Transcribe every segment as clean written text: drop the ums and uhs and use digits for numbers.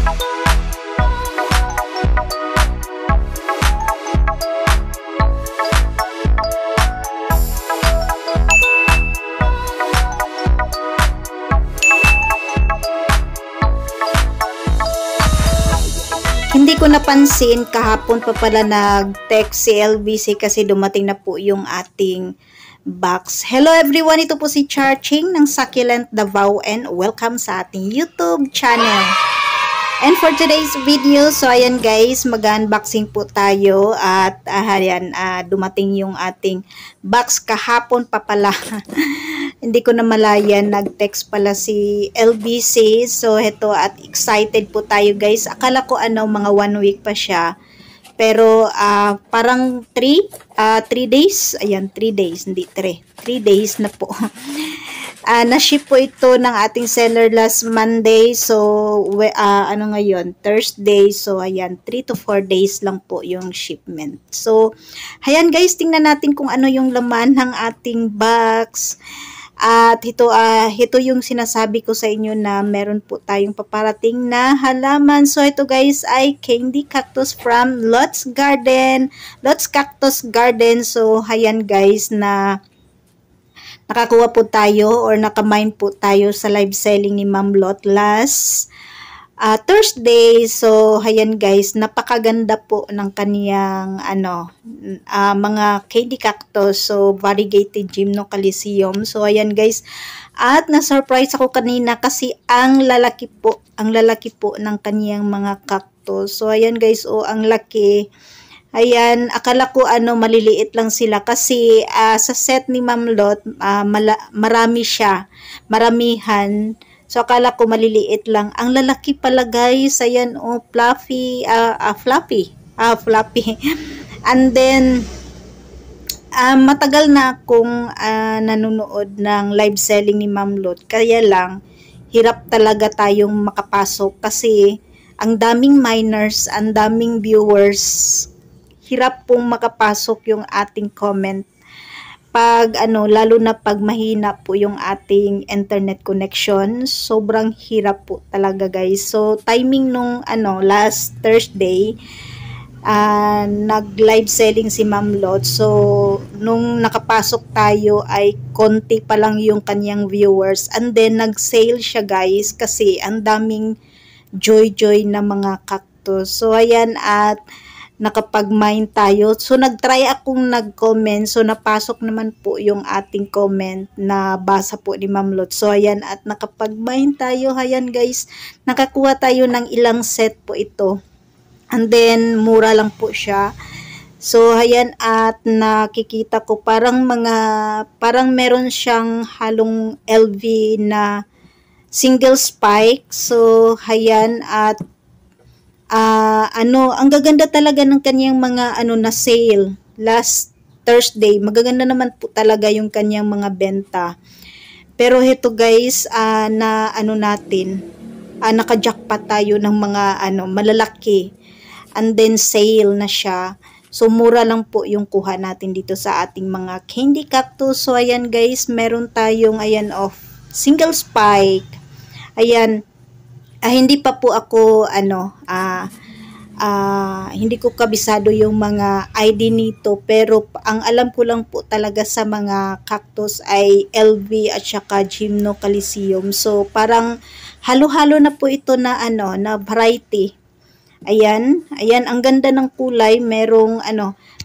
Hindi ko napansin, kahapon pa pala nag-text si LBC kasi dumating na po yung ating box. Hello everyone, ito po si Charching ng Succulent Davao and welcome sa ating YouTube channel. And for today's video, so ayan guys, mag-unboxing po tayo at dumating yung ating box kahapon pa pala. Hindi ko na malayan, nag-text pala si LBC. So, heto at excited po tayo guys. Akala ko mga 1 week pa siya. Pero, parang 3 days. Ayan, 3 days, hindi 3. 3 days na po. Na-ship po ito ng ating seller last Monday. So, ngayon? Thursday. So, ayan, 3 to 4 days lang po yung shipment. So, ayan guys, tingnan natin kung ano yung laman ng ating box. At ito yung sinasabi ko sa inyo na meron po tayong paparating na halaman. So, ito guys ay candy cactus from Lots Garden. Lots Cactus Garden. So, ayan guys na nakakuha po tayo or nakamine po tayo sa live selling ni Ma'am Lot last Thursday. So, ayan guys, napakaganda po ng kaniyang mga candy cactus. So, variegated Gymnocalcium. So, ayan guys, at na-surprise ako kanina kasi ang lalaki po ng kaniyang mga cactus. So, ayan guys, ang laki. Ayan, akala ko maliliit lang sila kasi sa set ni Ma'am Lot, marami siya, maramihan. So, akala ko maliliit lang. Ang lalaki pala guys. Ayan, fluffy. Fluffy. And then, matagal na akong nanonood ng live selling ni Ma'am Lot. Kaya lang, hirap talaga tayong makapasok kasi ang daming miners, ang daming viewers. Hirap pong makapasok yung ating comment. Pag lalo na pag mahina po yung ating internet connection, sobrang hirap po talaga guys. So, timing nung last Thursday, nag-live selling si Ma'am Lot. So, nung nakapasok tayo ay konti pa lang yung kanyang viewers. And then, nag-sale siya guys kasi ang daming joy-joy na mga cactus. So, ayan at nakapag-mine tayo. So, nag-try akong nag-comment. So, napasok naman po yung ating comment na basa po ni Ma'am Lot. So, ayan, at nakapag-mine tayo. Ayan, guys, nakakuha tayo ng ilang set po ito. And then, mura lang po siya. So, ayan, at nakikita ko parang meron siyang halong LV na single spike. So, ayan, at ang gaganda talaga ng kanyang mga na sale last Thursday. Magaganda naman po talaga yung kanyang mga benta. Pero ito guys, naka-jackpot tayo ng mga malalaki. And then sale na siya. So mura lang po yung kuha natin dito sa ating mga candy cactus. So ayan guys, meron tayong single spike. Ayan. Hindi pa po ako hindi ko kabisado yung mga ID nito, pero ang alam ko lang po talaga sa mga cactus ay LV at saka Gymnocalcium. So parang halo-halo na po ito na na variety. Ayan, ang ganda ng kulay, merong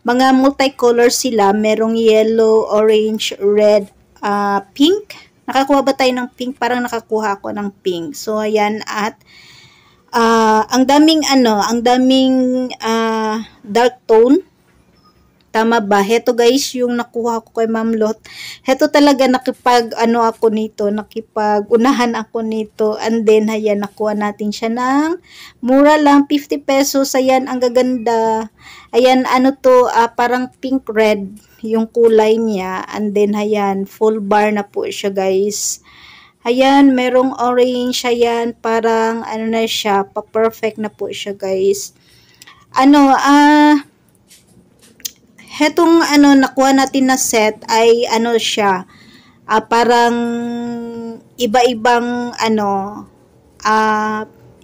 mga multicolor sila, merong yellow, orange, red, pink. Nakakuha ba tayo ng pink? Parang nakakuha ako ng pink. So, ayan. At, ang daming dark tone. Tama ba? Heto guys, yung nakuha ko kay Ma'am Lot. Heto talaga nakipag-unahan ako nito. And then, ayan, nakuha natin siya ng mura lang, 50 pesos. Ayan, ang gaganda. Ayan, parang pink-red yung kulay niya. And then, ayan, full bar na po siya guys. Ayan, merong orange. Ayan, parang na siya, pa-perfect na po siya guys. Hetong nakuha natin na set ay siya, parang iba-ibang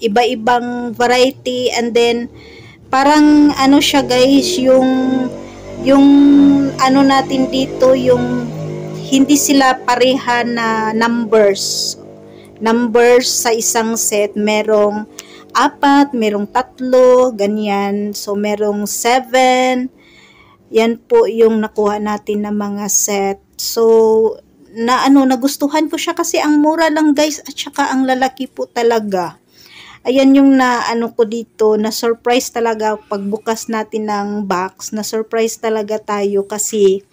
iba-ibang variety, and then parang ano siya guys, yung ano natin dito, yung hindi sila pareha na numbers sa isang set. Merong 4, merong 3, ganyan. So merong 7. Yan po yung nakuha natin na mga set. So nagustuhan ko siya kasi ang mura lang guys, at saka ang lalaki po talaga. Ayan yung ko dito, na surprise talaga pagbukas natin ng box, na surprise talaga tayo kasi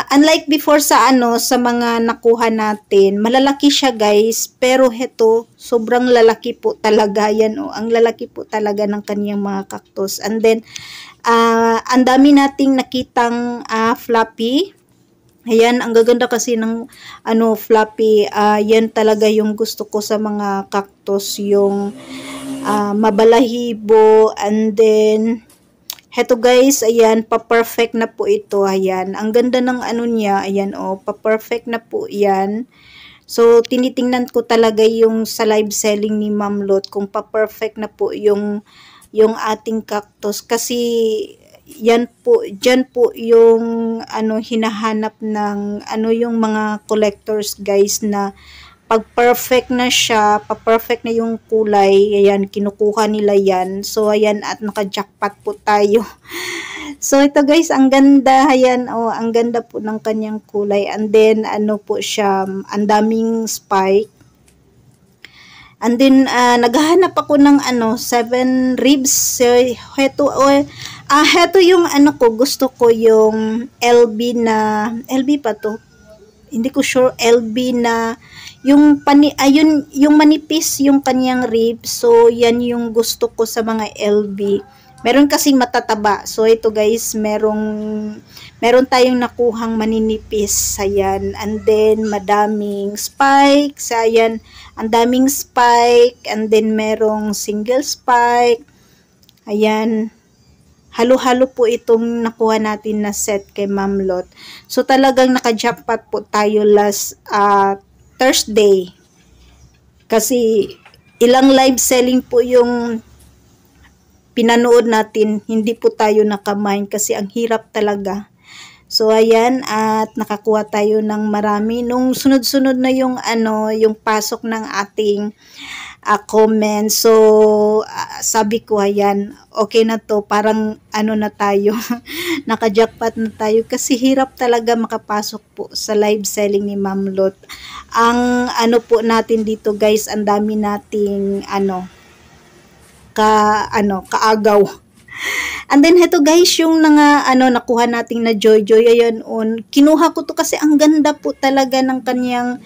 unlike before sa sa mga nakuha natin, malalaki siya guys, pero heto sobrang lalaki po talaga yan, ang lalaki po talaga ng kaniyang mga cactus. And then ang dami nating nakitang floppy. Ayan, ang gaganda kasi ng floppy. Yan talaga yung gusto ko sa mga cactus, yung mabalahibo. And then heto guys, ayan, pa-perfect na po ito. Ayan, ang ganda ng niya. Ayan, pa-perfect na po yan. So, tinitingnan ko talaga yung sa live selling ni Ma'am Lot kung pa-perfect na po yung ating cactus. Kasi, dyan po yung hinahanap ng yung mga collectors guys, na pag perfect na siya, pa-perfect na yung kulay, ayan, kinukuha nila yan. So, ayan, at naka-jackpot po tayo. So, ito guys, ang ganda, ayan, ang ganda po ng kanyang kulay. And then, po siya, ang daming spike. And then, naghahanap ako ng 7 ribs. So, heto yung ko, gusto ko yung LB pa to. Hindi ko sure, LB na yung yung manipis yung kanyang ribs. So yan yung gusto ko sa mga LB. Meron kasing matataba. So ito guys, meron tayong nakuhang maninipis. Ayan. And then madaming spikes. Ayan, ang daming spike. And then merong single spike. Ayan. Halo-halo po itong nakuha natin na set kay Ma'am Lot. So talagang naka-jackpot po tayo last Thursday. Kasi ilang live selling po yung pinanood natin, hindi po tayo nakamain kasi ang hirap talaga. So ayan, at nakakuha tayo ng marami. Nung sunod-sunod na yung yung pasok ng ating comment. So sabi ko, ayan, okay na to, parang na tayo, naka-jackpot na tayo kasi hirap talaga makapasok po sa live selling ni Ma'am Lot. Ang po natin dito guys, ang dami nating kaagaw. And then heto guys, yung nakuha nating na Joy. Ayan, kinuha ko to kasi ang ganda po talaga ng kanyang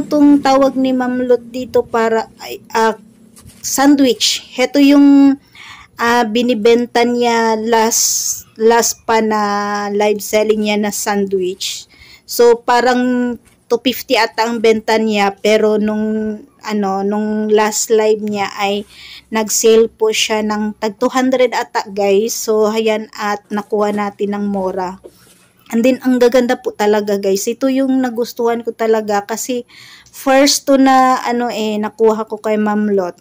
tong tawag ni Ma'am Lot dito, para sandwich. Heto yung binibenta niya last pa na live selling niya na sandwich. So parang 250 ata ang benta niya, pero nung last live niya ay nag-sale po siya ng tag 200 ata guys. So ayan, at nakuha natin ng mura. And then ang gaganda po talaga guys. Ito yung nagustuhan ko talaga kasi first to na nakuha ko kay Ma'am Lot.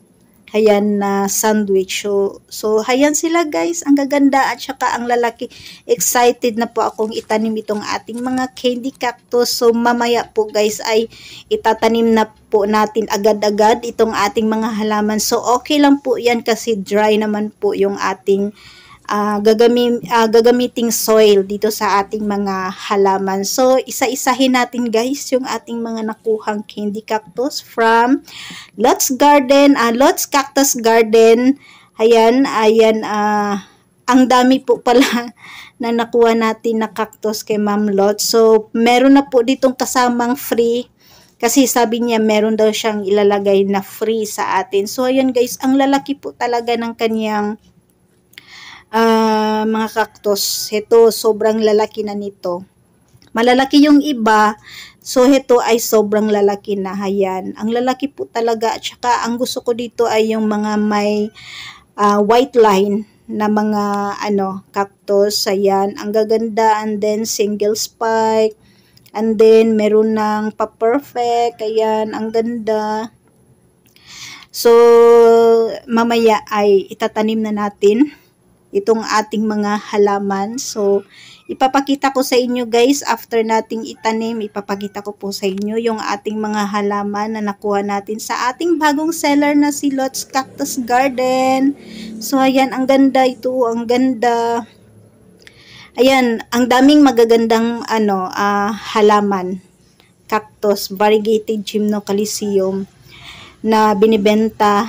Ayan, na sandwich. So ayan sila guys, ang gaganda at saka ang lalaki. Excited na po akong itanim itong ating mga candy cactus. So mamaya po guys ay itatanim na po natin agad-agad itong ating mga halaman. So okay lang po yan kasi dry naman po yung ating gagamiting soil dito sa ating mga halaman. So, isa-isahin natin guys yung ating mga nakuhang candy cactus from Lot's Garden, Lot's Cactus Garden. Ayan, ang dami po pala na nakuha natin na cactus kay Ma'am Lot. So, meron na po ditong kasamang free. Kasi sabi niya meron daw siyang ilalagay na free sa atin. So, ayan guys, ang lalaki po talaga ng kanyang mga cactus. Ito, sobrang lalaki na nito. Malalaki yung iba. So, ito ay sobrang lalaki na. Ayan. Ang lalaki po talaga. At saka, ang gusto ko dito ay yung mga may white line na mga cactus. Ayan. Ang gaganda. And then, single spike. And then, meron ng pa-perfect. Ayan. Ang ganda. So, mamaya ay itatanim na natin itong ating mga halaman. So, ipapakita ko sa inyo guys, after nating itanim, ipapakita ko po sa inyo yung ating mga halaman na nakuha natin sa ating bagong seller na si Lot's Cactus Garden. So, ayan, ang ganda ito, ang ganda. Ayan, ang daming magagandang halaman, cactus, variegated gymnocalcium na binibenta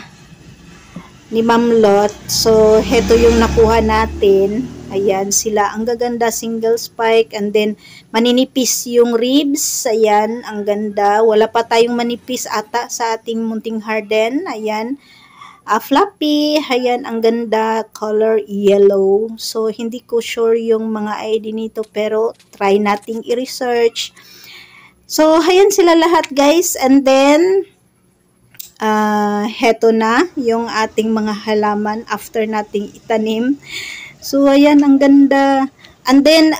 ni Ma'am Lot. So, heto yung nakuha natin. Ayan, sila. Ang gaganda, single spike. And then, maninipis yung ribs. Ayan, ang ganda. Wala pa tayong manipis ata sa ating munting harden. Ayan. Fluffy, ayan, ang ganda, color yellow. So, hindi ko sure yung mga ID nito, pero try nating i-research. So, ayan sila lahat guys. And then, heto na yung ating mga halaman after nating itanim. So, ayan, ang ganda. And then,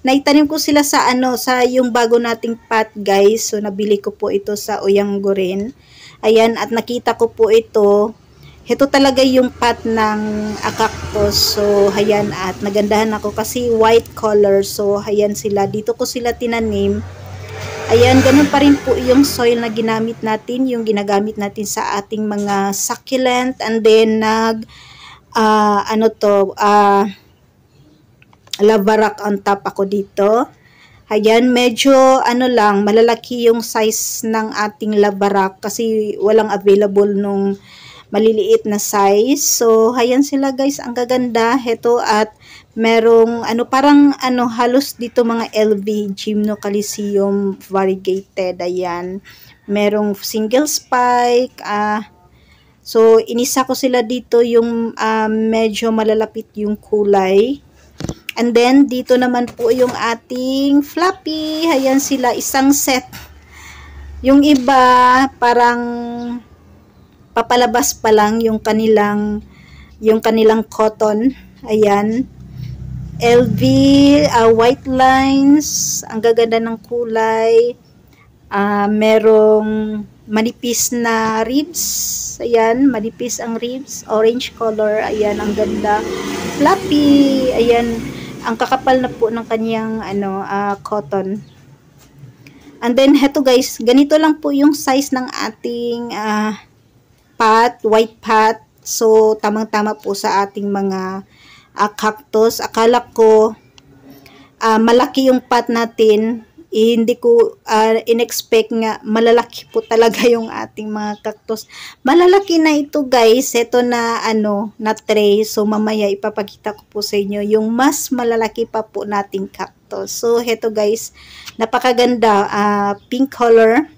naitanim ko sila sa sa yung bago nating pot guys. So, nabili ko po ito sa Uyanggo rin. Ayan, at nakita ko po ito. Ito talaga yung pot ng cactus. So, ayan, at nagandahan ako kasi white color. So, ayan sila. Dito ko sila tinanim. Ayan, ganun pa rin po yung soil na ginamit natin. Yung ginagamit natin sa ating mga succulent. And then, lava rock on top ako dito. Ayan, medyo lang, malalaki yung size ng ating lava rock kasi walang available nung maliliit na size. So, ayan sila guys, ang gaganda. Heto at merong parang halos dito mga LV gymnocalcium variegated. Ayan, merong single spike. So, inisa ko sila dito yung medyo malalapit yung kulay. And then, dito naman po yung ating fluffy. Ayan sila, isang set. Yung iba, parang papalabas pa lang yung kanilang cotton. Ayan. LV, white lines. Ang gaganda ng kulay. Merong manipis na ribs. Ayan, manipis ang ribs. Orange color. Ayan, ang ganda. Fluffy. Ayan. Ang kakapal na po ng kanyang cotton. And then heto guys, ganito lang po yung size ng ating pot, white pot. So tamang-tama po sa ating mga cactus. Akala ko malaki yung pot natin. Hindi ko in-expect nga malalaki po talaga yung ating mga cactus. Malalaki na ito guys. Ito na na tray. So mamaya ipapakita ko po sa inyo yung mas malalaki pa po nating cactus. So heto guys, napakaganda, pink color.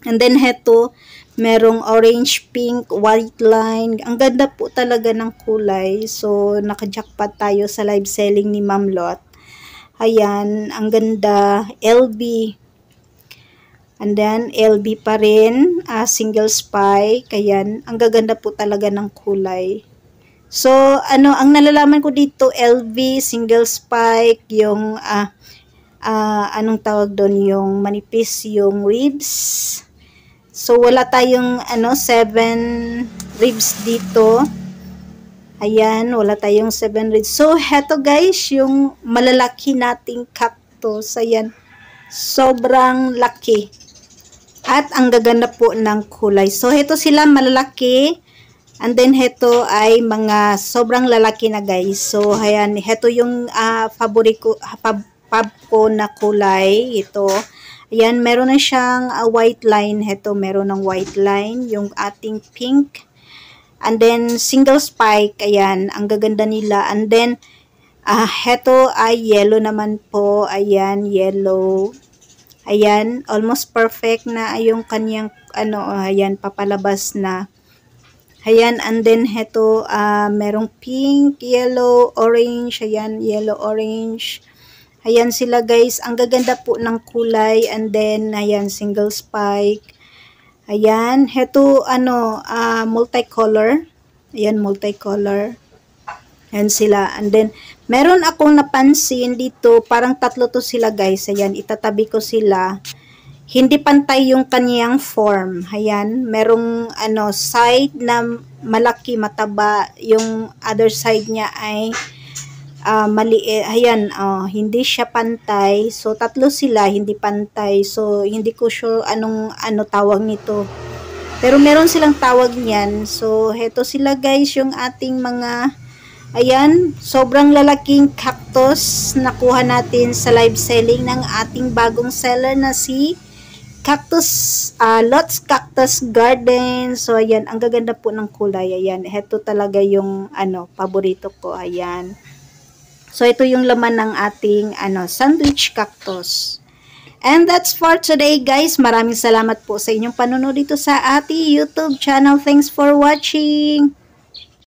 And then heto, merong orange, pink, white line. Ang ganda po talaga ng kulay. So naka-jackpot tayo sa live selling ni Ma'am Lot. Ayan, ang ganda, LB. And then, LB pa rin, single spike. Ayan, ang gaganda po talaga ng kulay. So, ang nalalaman ko dito, LB, single spike, yung, anong tawag doon, yung manipis, yung ribs. So, wala tayong, 7 ribs dito. Ayan, wala tayong 7 ribs. So, heto guys, yung malalaki nating cactus. Ayan, sobrang laki. At ang gaganda po ng kulay. So, heto sila malalaki. And then, heto ay mga sobrang lalaki na guys. So, ayan, heto yung fab ko na kulay. Ito. Ayan, meron na siyang white line. Heto, meron ng white line. Yung ating pink. And then, single spike, ayan, ang gaganda nila. And then, heto ay yellow naman po. Ayan, yellow. Ayan, almost perfect na yung kanyang, ayan, papalabas na. Ayan, and then, heto, merong pink, yellow, orange. Ayan, yellow, orange. Ayan sila guys, ang gaganda po ng kulay. And then, ayan, single spike. Ayan, heto multicolor. Ayan, multicolor. Ayan sila. And then, meron akong napansin dito, parang tatlo to sila guys. Ayan, itatabi ko sila. hindi pantay yung kanyang form. Ayan, merong side na malaki, mataba, yung other side niya ay maliit. Ayan, hindi siya pantay. So tatlo sila hindi pantay. So hindi ko sure anong tawag nito. Pero meron silang tawag niyan. So heto sila guys, yung ating mga ayan, sobrang lalaking cactus nakuha natin sa live selling ng ating bagong seller na si Lots Cactus Garden. So ayan, ang gaganda po ng kulay. Ayan, heto talaga yung paborito ko. Ayan. So ito yung laman ng ating sandwich cactus. And that's for today guys. Maraming salamat po sa inyong panonood dito sa ating YouTube channel. Thanks for watching.